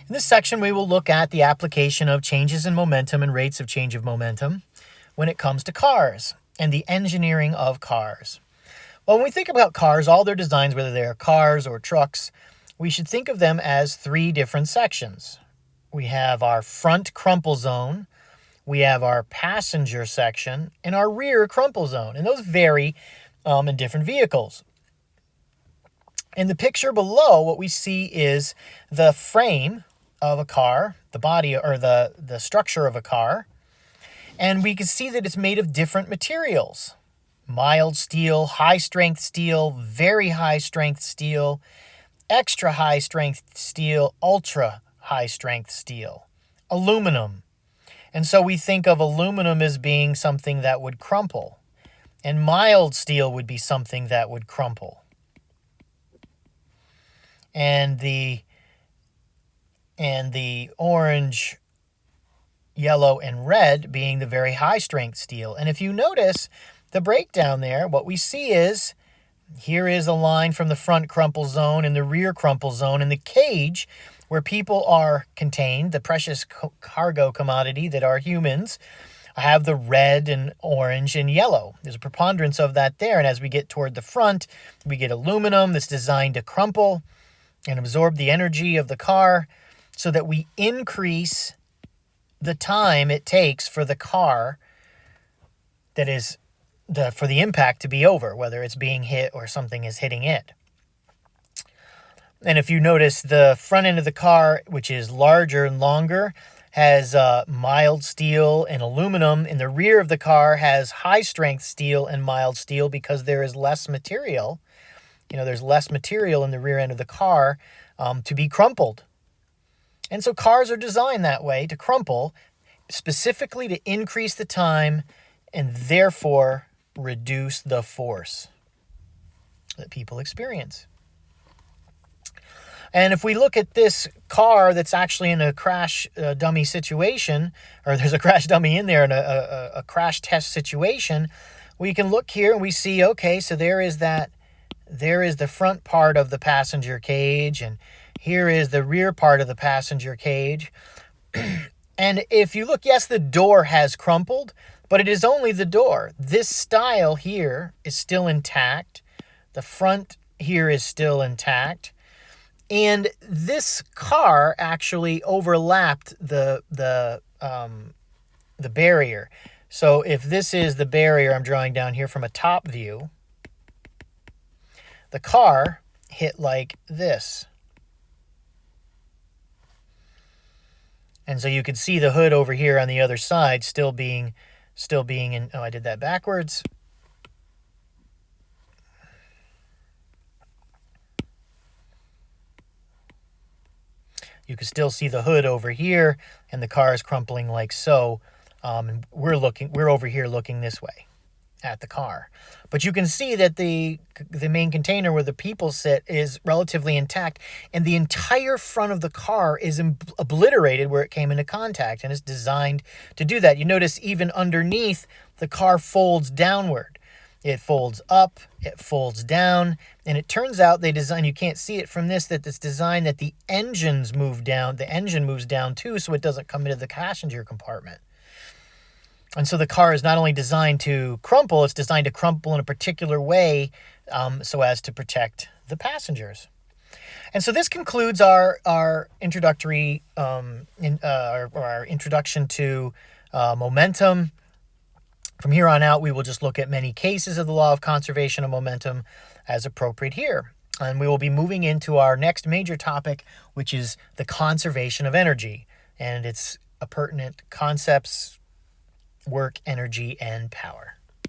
In this section, we will look at the application of changes in momentum and rates of change of momentum when it comes to cars and the engineering of cars. Well, when we think about cars, all their designs, whether they are cars or trucks, we should think of them as three different sections. We have our front crumple zone, we have our passenger section, and our rear crumple zone. And those vary in different vehicles. In the picture below, what we see is the frame of a car, the body or the structure of a car. And we can see that it's made of different materials. Mild steel, high strength steel, very high strength steel, extra high strength steel, ultra high strength steel, aluminum. And so we think of aluminum as being something that would crumple, and mild steel would be something that would crumple. And the orange, yellow, and red being the very high strength steel. And if you notice the breakdown there, what we see is here is a line from the front crumple zone and the rear crumple zone, and the cage where people are contained, the precious cargo commodity that are humans, have the red and orange and yellow. There's a preponderance of that there. And as we get toward the front, we get aluminum that's designed to crumple and absorb the energy of the car so that we increase the time it takes for the car that is for the impact to be over, whether it's being hit or something is hitting it. And if you notice, the front end of the car, which is larger and longer, has mild steel and aluminum. And the rear of the car has high strength steel and mild steel because there is less material. There's less material in the rear end of the car to be crumpled. And so cars are designed that way, to crumple, specifically to increase the time and therefore reduce the force that people experience. And if we look at this car that's actually in a crash dummy situation, or there's a crash dummy in there in a crash test situation, we can look here and we see, okay, so there is the front part of the passenger cage, and here is the rear part of the passenger cage. And if you look, yes, the door has crumpled, but it is only the door. This style here is still intact. The front here is still intact. And this car actually overlapped the barrier. So if this is the barrier I'm drawing down here from a top view, the car hit like this. And so you can see the hood over here on the other side still being in, I did that backwards. You can still see the hood over here, and the car is crumpling like so. And we're over here looking this way at the car. But you can see that the main container where the people sit is relatively intact, and the entire front of the car is obliterated where it came into contact, and it's designed to do that. You notice even underneath, the car folds downward. It folds up, it folds down, and it turns out they design, you can't see it from this, that it's designed that the engines move down. The engine moves down too, so it doesn't come into the passenger compartment. And so the car is not only designed to crumple, it's designed to crumple in a particular way so as to protect the passengers. And so this concludes our introductory, our introduction to momentum. From here on out, we will just look at many cases of the law of conservation of momentum as appropriate here. And we will be moving into our next major topic, which is the conservation of energy and its appurtenant concepts, work, energy, and power.